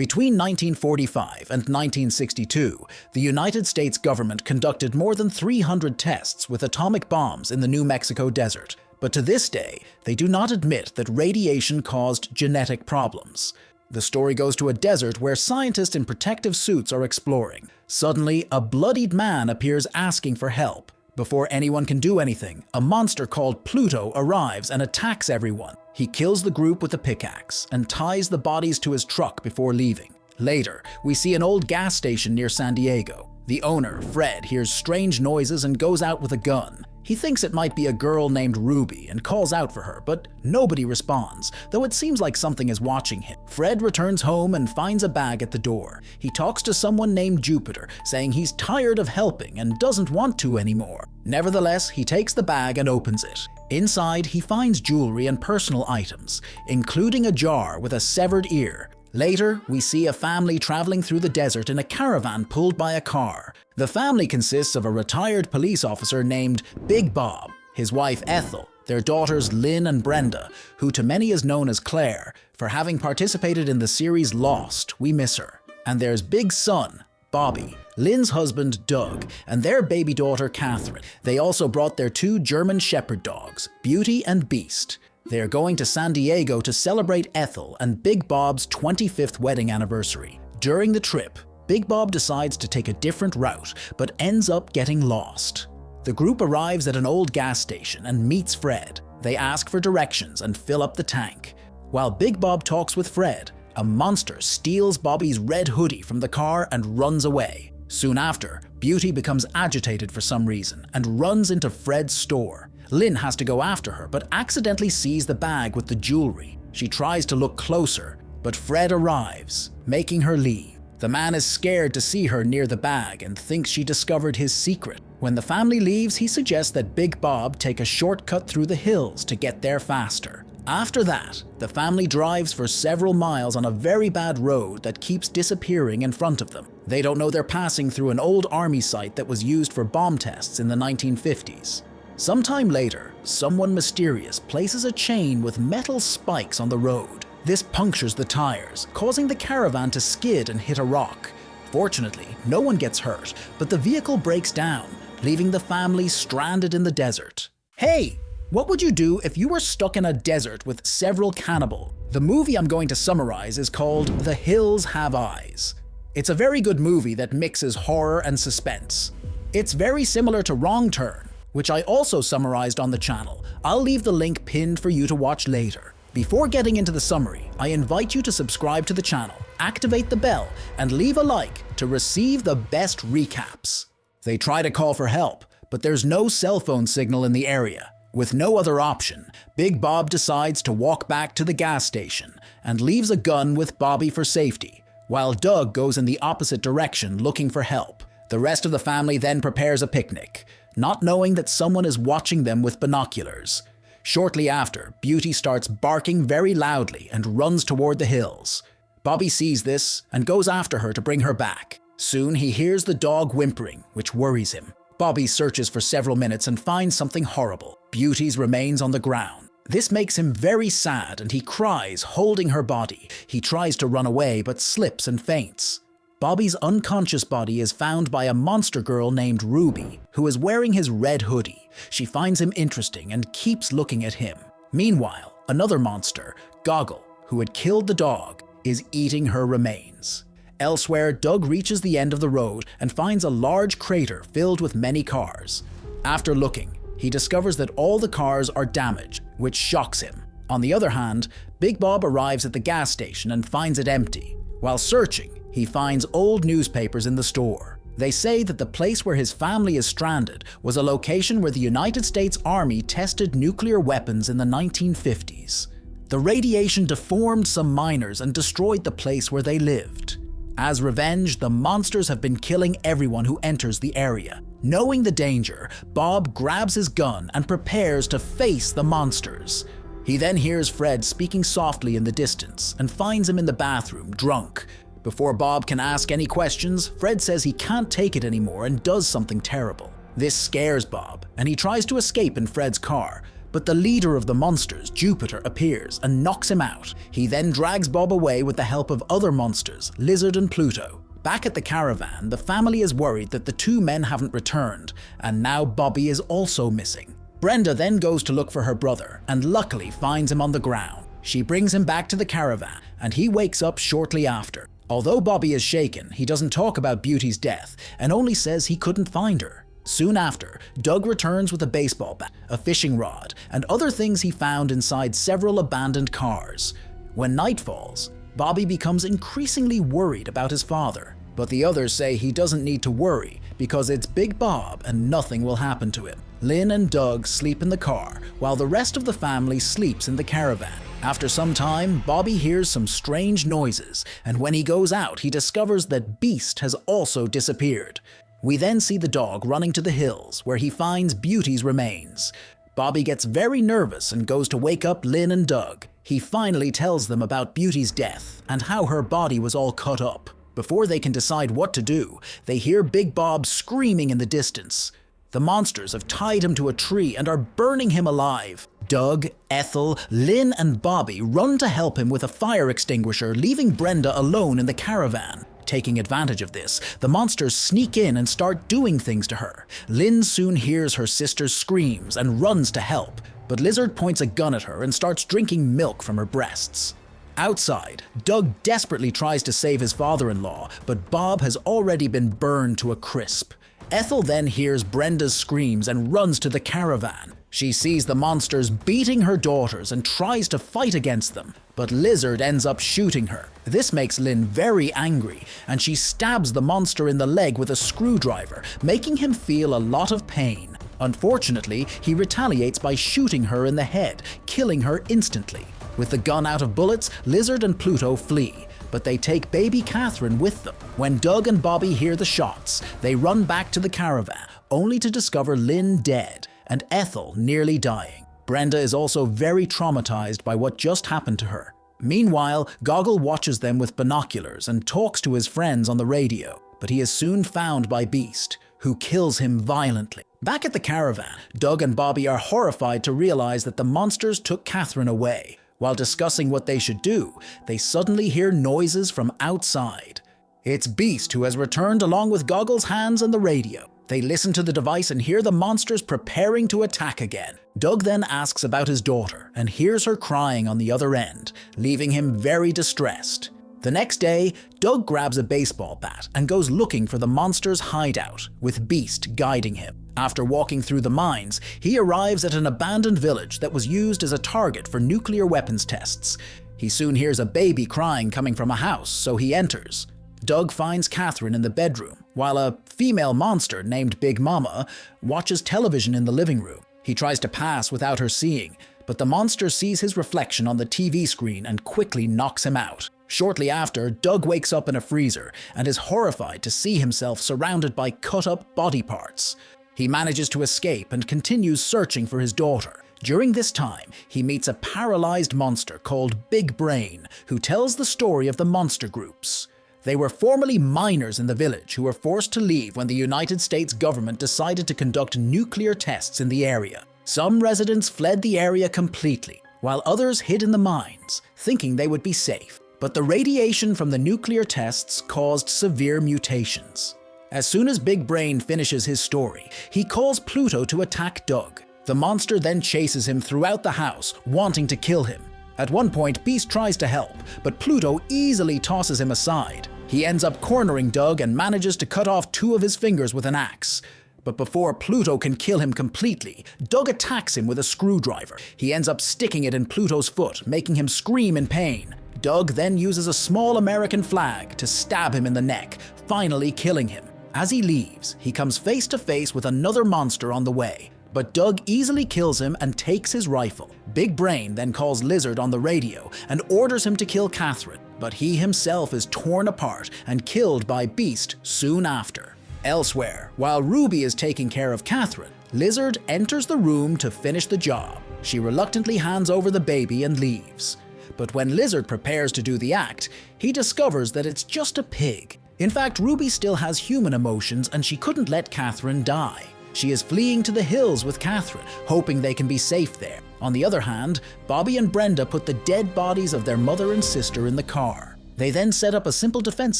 Between 1945 and 1962, the United States government conducted more than 300 tests with atomic bombs in the New Mexico desert, but to this day, they do not admit that radiation caused genetic problems. The story goes to a desert where scientists in protective suits are exploring. Suddenly, a bloodied man appears asking for help. Before anyone can do anything, a monster called Pluto arrives and attacks everyone. He kills the group with a pickaxe and ties the bodies to his truck before leaving. Later, we see an old gas station near San Diego. The owner, Fred, hears strange noises and goes out with a gun. He thinks it might be a girl named Ruby and calls out for her, but nobody responds, though it seems like something is watching him. Fred returns home and finds a bag at the door. He talks to someone named Jupiter, saying he's tired of helping and doesn't want to anymore. Nevertheless, he takes the bag and opens it. Inside, he finds jewelry and personal items, including a jar with a severed ear. Later, we see a family traveling through the desert in a caravan pulled by a car. The family consists of a retired police officer named Big Bob, his wife Ethel, their daughters Lynn and Brenda, who to many is known as Claire. For having participated in the series Lost, we miss her. And there's Big Son, Bobby, Lynn's husband Doug, and their baby daughter Catherine. They also brought their 2 German shepherd dogs, Beauty and Beast. They are going to San Diego to celebrate Ethel and Big Bob's 25th wedding anniversary. During the trip, Big Bob decides to take a different route, but ends up getting lost. The group arrives at an old gas station and meets Fred. They ask for directions and fill up the tank. While Big Bob talks with Fred, a monster steals Bobby's red hoodie from the car and runs away. Soon after, Beauty becomes agitated for some reason and runs into Fred's store. Lynn has to go after her, but accidentally sees the bag with the jewelry. She tries to look closer, but Fred arrives, making her leave. The man is scared to see her near the bag and thinks she discovered his secret. When the family leaves, he suggests that Big Bob take a shortcut through the hills to get there faster. After that, the family drives for several miles on a very bad road that keeps disappearing in front of them. They don't know they're passing through an old army site that was used for bomb tests in the 1950s. Sometime later, someone mysterious places a chain with metal spikes on the road. This punctures the tires, causing the caravan to skid and hit a rock. Fortunately, no one gets hurt, but the vehicle breaks down, leaving the family stranded in the desert. Hey! What would you do if you were stuck in a desert with several cannibals? The movie I'm going to summarize is called The Hills Have Eyes. It's a very good movie that mixes horror and suspense. It's very similar to Wrong Turn, which I also summarized on the channel. I'll leave the link pinned for you to watch later. Before getting into the summary, I invite you to subscribe to the channel, activate the bell, and leave a like to receive the best recaps. They try to call for help, but there's no cell phone signal in the area. With no other option, Big Bob decides to walk back to the gas station and leaves a gun with Bobby for safety, while Doug goes in the opposite direction looking for help. The rest of the family then prepares a picnic, not knowing that someone is watching them with binoculars. Shortly after, Beauty starts barking very loudly and runs toward the hills. Bobby sees this and goes after her to bring her back. Soon he hears the dog whimpering, which worries him. Bobby searches for several minutes and finds something horrible: Beauty's remains on the ground. This makes him very sad and he cries, holding her body. He tries to run away but slips and faints. Bobby's unconscious body is found by a monster girl named Ruby, who is wearing his red hoodie. She finds him interesting and keeps looking at him. Meanwhile, another monster, Goggle, who had killed the dog, is eating her remains. Elsewhere, Doug reaches the end of the road and finds a large crater filled with many cars. After looking, he discovers that all the cars are damaged, which shocks him. On the other hand, Big Bob arrives at the gas station and finds it empty. While searching, he finds old newspapers in the store. They say that the place where his family is stranded was a location where the United States Army tested nuclear weapons in the 1950s. The radiation deformed some miners and destroyed the place where they lived. As revenge, the monsters have been killing everyone who enters the area. Knowing the danger, Bob grabs his gun and prepares to face the monsters. He then hears Fred speaking softly in the distance and finds him in the bathroom, drunk. Before Bob can ask any questions, Fred says he can't take it anymore and does something terrible. This scares Bob, and he tries to escape in Fred's car, But the leader of the monsters, Jupiter, appears and knocks him out. He then drags Bob away with the help of other monsters, Lizard and Pluto. Back at the caravan, the family is worried that the two men haven't returned, and now Bobby is also missing. Brenda then goes to look for her brother, and luckily finds him on the ground. She brings him back to the caravan, and he wakes up shortly after. Although Bobby is shaken, he doesn't talk about Beauty's death, and only says he couldn't find her. Soon after, Doug returns with a baseball bat, a fishing rod, and other things he found inside several abandoned cars. When night falls, Bobby becomes increasingly worried about his father, but the others say he doesn't need to worry because it's Big Bob and nothing will happen to him. Lynn and Doug sleep in the car while the rest of the family sleeps in the caravan. After some time, Bobby hears some strange noises, and when he goes out, he discovers that Beast has also disappeared. We then see the dog running to the hills where he finds Beauty's remains. Bobby gets very nervous and goes to wake up Lynn and Doug. He finally tells them about Beauty's death and how her body was all cut up. Before they can decide what to do, they hear Big Bob screaming in the distance. The monsters have tied him to a tree and are burning him alive. Doug, Ethel, Lynn, and Bobby run to help him with a fire extinguisher, leaving Brenda alone in the caravan. Taking advantage of this, the monsters sneak in and start doing things to her. Lynn soon hears her sister's screams and runs to help, but Lizard points a gun at her and starts drinking milk from her breasts. Outside, Doug desperately tries to save his father-in-law, but Bob has already been burned to a crisp. Ethel then hears Brenda's screams and runs to the caravan. She sees the monsters beating her daughters and tries to fight against them, but Lizard ends up shooting her. This makes Lynn very angry, and she stabs the monster in the leg with a screwdriver, making him feel a lot of pain. Unfortunately, he retaliates by shooting her in the head, killing her instantly. With the gun out of bullets, Lizard and Pluto flee, but they take baby Catherine with them. When Doug and Bobby hear the shots, they run back to the caravan, only to discover Lynn dead and Ethel nearly dying. Brenda is also very traumatized by what just happened to her. Meanwhile, Goggle watches them with binoculars and talks to his friends on the radio, but he is soon found by Beast, who kills him violently. Back at the caravan, Doug and Bobby are horrified to realize that the monsters took Catherine away. While discussing what they should do, they suddenly hear noises from outside. It's Beast who has returned along with Goggle's hands and the radio. They listen to the device and hear the monsters preparing to attack again. Doug then asks about his daughter and hears her crying on the other end, leaving him very distressed. The next day, Doug grabs a baseball bat and goes looking for the monster's hideout, with Beast guiding him. After walking through the mines, he arrives at an abandoned village that was used as a target for nuclear weapons tests. He soon hears a baby crying coming from a house, so he enters. Doug finds Catherine in the bedroom, while a female monster named Big Mama watches television in the living room. He tries to pass without her seeing, but the monster sees his reflection on the TV screen and quickly knocks him out. Shortly after, Doug wakes up in a freezer and is horrified to see himself surrounded by cut-up body parts. He manages to escape and continues searching for his daughter. During this time, he meets a paralyzed monster called Big Brain, who tells the story of the monster groups. They were formerly miners in the village who were forced to leave when the United States government decided to conduct nuclear tests in the area. Some residents fled the area completely, while others hid in the mines, thinking they would be safe. But the radiation from the nuclear tests caused severe mutations. As soon as Big Brain finishes his story, he calls Pluto to attack Doug. The monster then chases him throughout the house, wanting to kill him. At one point, Beast tries to help, but Pluto easily tosses him aside. He ends up cornering Doug and manages to cut off 2 of his fingers with an axe. But before Pluto can kill him completely, Doug attacks him with a screwdriver. He ends up sticking it in Pluto's foot, making him scream in pain. Doug then uses a small American flag to stab him in the neck, finally killing him. As he leaves, he comes face to face with another monster on the way, but Doug easily kills him and takes his rifle. Big Brain then calls Lizard on the radio and orders him to kill Catherine, but he himself is torn apart and killed by Beast soon after. Elsewhere, while Ruby is taking care of Catherine, Lizard enters the room to finish the job. She reluctantly hands over the baby and leaves. But when Lizard prepares to do the act, he discovers that it's just a pig. In fact, Ruby still has human emotions and she couldn't let Catherine die. She is fleeing to the hills with Catherine, hoping they can be safe there. On the other hand, Bobby and Brenda put the dead bodies of their mother and sister in the car. They then set up a simple defense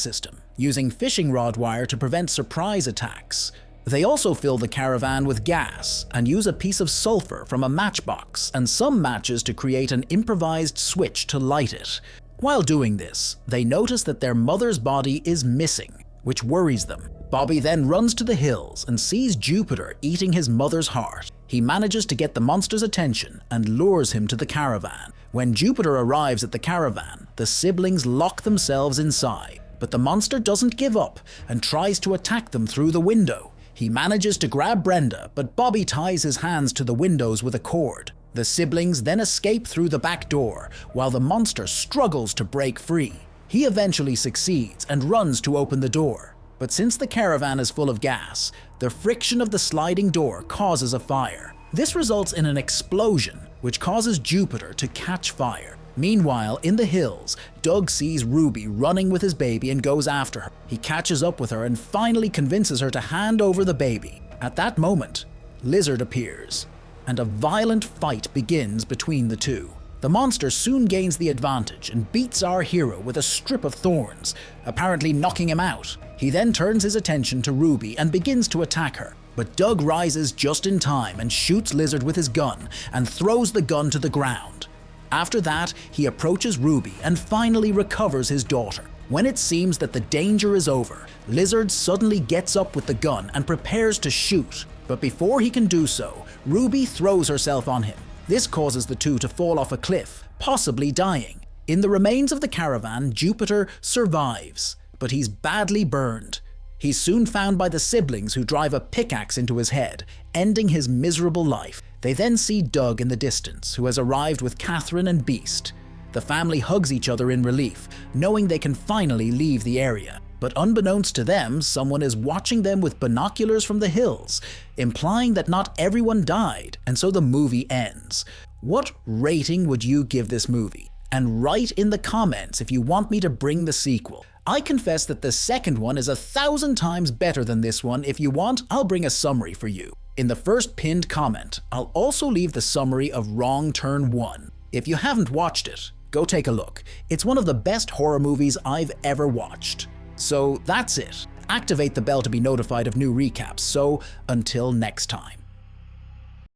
system, using fishing rod wire to prevent surprise attacks. They also fill the caravan with gas and use a piece of sulfur from a matchbox and some matches to create an improvised switch to light it. While doing this, they notice that their mother's body is missing, which worries them. Bobby then runs to the hills and sees Jupiter eating his mother's heart. He manages to get the monster's attention and lures him to the caravan. When Jupiter arrives at the caravan, the siblings lock themselves inside, but the monster doesn't give up and tries to attack them through the window. He manages to grab Brenda, but Bobby ties his hands to the windows with a cord. The siblings then escape through the back door, while the monster struggles to break free. He eventually succeeds and runs to open the door. But since the caravan is full of gas, the friction of the sliding door causes a fire. This results in an explosion, which causes Jupiter to catch fire. Meanwhile, in the hills, Doug sees Ruby running with his baby and goes after her. He catches up with her and finally convinces her to hand over the baby. At that moment, Lizard appears, and a violent fight begins between the two. The monster soon gains the advantage and beats our hero with a strip of thorns, apparently knocking him out. He then turns his attention to Ruby and begins to attack her, but Doug rises just in time and shoots Lizard with his gun and throws the gun to the ground. After that, he approaches Ruby and finally recovers his daughter. When it seems that the danger is over, Lizard suddenly gets up with the gun and prepares to shoot. But before he can do so, Ruby throws herself on him. This causes the two to fall off a cliff, possibly dying. In the remains of the caravan, Jupiter survives, but he's badly burned. He's soon found by the siblings, who drive a pickaxe into his head, ending his miserable life. They then see Doug in the distance, who has arrived with Catherine and Beast. The family hugs each other in relief, knowing they can finally leave the area. But unbeknownst to them, someone is watching them with binoculars from the hills, implying that not everyone died, and so the movie ends. What rating would you give this movie? And write in the comments if you want me to bring the sequel. I confess that the second one is 1,000 times better than this one. If you want, I'll bring a summary for you. In the first pinned comment, I'll also leave the summary of Wrong Turn 1. If you haven't watched it, go take a look. It's one of the best horror movies I've ever watched. So that's it. Activate the bell to be notified of new recaps. So until next time.